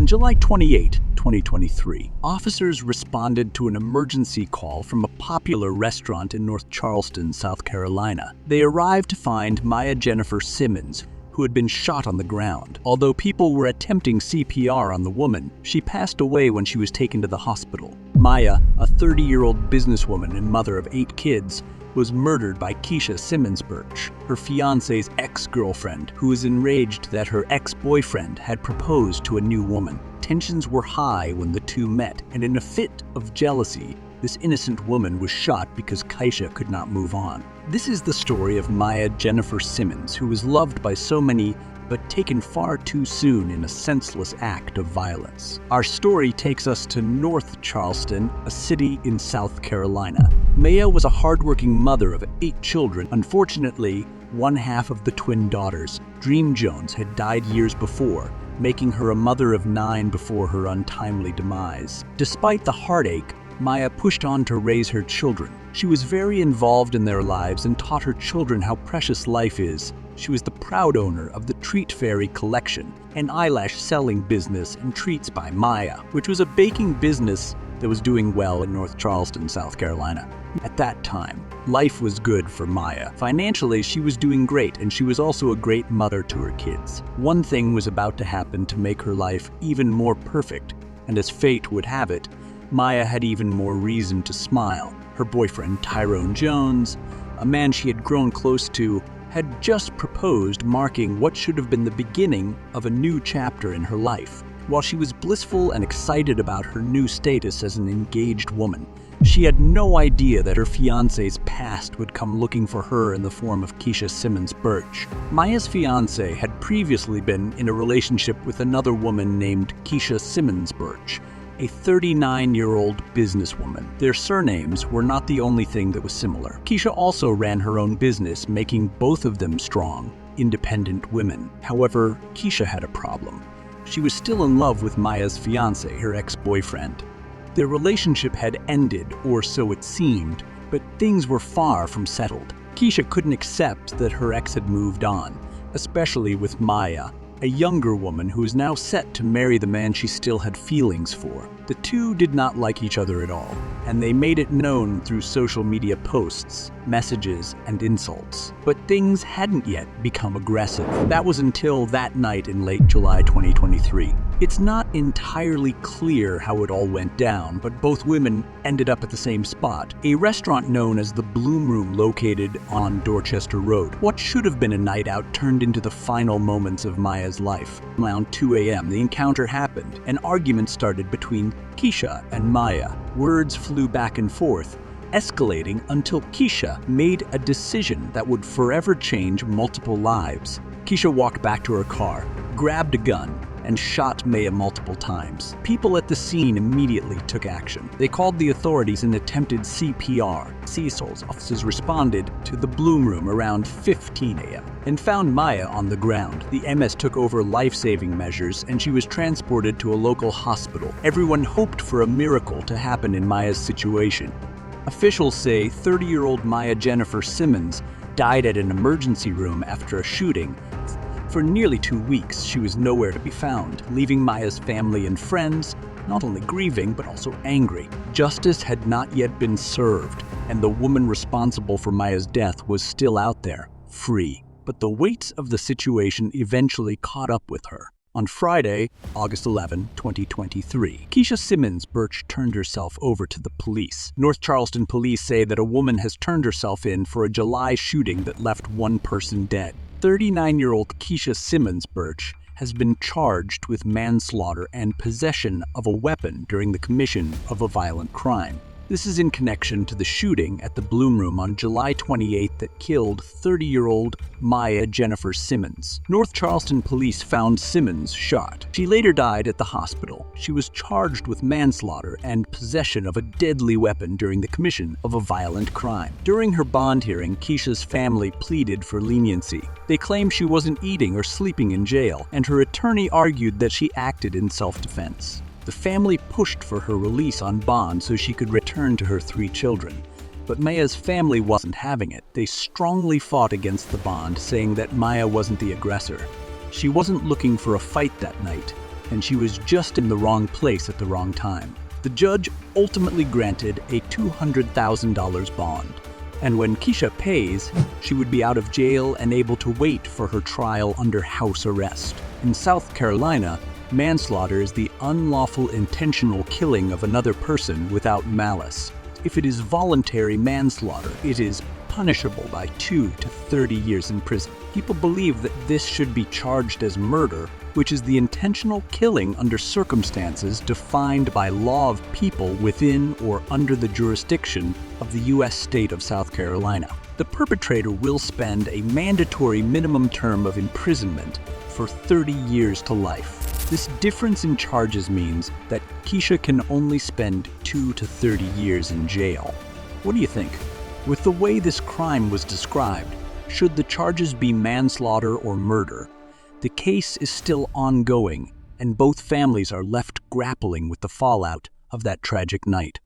July 28, 2023, officers responded to an emergency call from a popular restaurant in North Charleston, South Carolina. They arrived to find Maya Jennifer Simmons, who had been shot on the ground. Although people were attempting CPR on the woman, she passed away when she was taken to the hospital. Maya, a 30-year-old businesswoman and mother of 8 kids, was murdered by Keisha Simmons Birch, her fiancé's ex-girlfriend, who was enraged that her ex-boyfriend had proposed to a new woman. Tensions were high when the two met, and in a fit of jealousy, this innocent woman was shot because Keisha could not move on. This is the story of Maya Jennifer Simmons, who was loved by so many but taken far too soon in a senseless act of violence. Our story takes us to North Charleston, a city in South Carolina. Maya was a hardworking mother of 8 children. Unfortunately, one half of the twin daughters, Dream Jones, had died years before, making her a mother of 9 before her untimely demise. Despite the heartache, Maya pushed on to raise her children. She was very involved in their lives and taught her children how precious life is. She was the proud owner of the Treat Fairy Collection, an eyelash selling business, and Treats by Maya, which was a baking business that was doing well in North Charleston, South Carolina. At that time, life was good for Maya. Financially, she was doing great, and she was also a great mother to her kids. One thing was about to happen to make her life even more perfect, and as fate would have it, Maya had even more reason to smile. Her boyfriend, Tyrone Jones, a man she had grown close to, had just proposed, marking what should have been the beginning of a new chapter in her life. While she was blissful and excited about her new status as an engaged woman, she had no idea that her fiancé's past would come looking for her in the form of Keisha Simmons Birch. Maya's fiancé had previously been in a relationship with another woman named Keisha Simmons Birch, a 39-year-old businesswoman. Their surnames were not the only thing that was similar. Keisha also ran her own business, making both of them strong, independent women. However, Keisha had a problem. She was still in love with Maya's fiancé, her ex-boyfriend. Their relationship had ended, or so it seemed, but things were far from settled. Keisha couldn't accept that her ex had moved on, especially with Maya, a younger woman who was now set to marry the man she still had feelings for. The two did not like each other at all, and they made it known through social media posts, messages, and insults. But things hadn't yet become aggressive. That was until that night in late July 2023. It's not entirely clear how it all went down, but both women ended up at the same spot, a restaurant known as the Bloom Room located on Dorchester Road. What should have been a night out turned into the final moments of Maya's life. Around 2 a.m., the encounter happened. An argument started between Keisha and Maya. Words flew back and forth, escalating until Keisha made a decision that would forever change multiple lives. Keisha walked back to her car, grabbed a gun, and shot Maya multiple times. People at the scene immediately took action. They called the authorities and attempted CPR. Cecil's officers responded to the Bloom Room around 15 a.m. and found Maya on the ground. The MS took over life-saving measures and she was transported to a local hospital. Everyone hoped for a miracle to happen in Maya's situation. Officials say 30-year-old Maya Jennifer Simmons died at an emergency room after a shooting. For nearly 2 weeks, she was nowhere to be found, leaving Maya's family and friends not only grieving but also angry. Justice had not yet been served, and the woman responsible for Maya's death was still out there, free. But the weight of the situation eventually caught up with her. On Friday, August 11, 2023, Keisha Simmons Birch turned herself over to the police. North Charleston police say that a woman has turned herself in for a July shooting that left one person dead. 39-year-old Keisha Simmons Birch has been charged with manslaughter and possession of a weapon during the commission of a violent crime. This is in connection to the shooting at the Bloom Room on July 28 that killed 30-year-old Maya Jennifer Simmons. North Charleston police found Simmons shot. She later died at the hospital. She was charged with manslaughter and possession of a deadly weapon during the commission of a violent crime. During her bond hearing, Keisha's family pleaded for leniency. They claimed she wasn't eating or sleeping in jail, and her attorney argued that she acted in self-defense. The family pushed for her release on bond so she could return to her 3 children. But Maya's family wasn't having it. They strongly fought against the bond, saying that Maya wasn't the aggressor. She wasn't looking for a fight that night. and she was just in the wrong place at the wrong time. The judge ultimately granted a $200,000 bond, and when Keisha pays, she would be out of jail and able to wait for her trial under house arrest. In South Carolina, manslaughter is the unlawful intentional killing of another person without malice. If it is voluntary manslaughter, it is punishable by 2 to 30 years in prison. People believe that this should be charged as murder, which is the intentional killing under circumstances defined by law of people within or under the jurisdiction of the U.S. state of South Carolina. The perpetrator will spend a mandatory minimum term of imprisonment for 30 years to life. This difference in charges means that Keisha can only spend 2 to 30 years in jail. What do you think? With the way this crime was described, should the charges be manslaughter or murder? The case is still ongoing, and both families are left grappling with the fallout of that tragic night.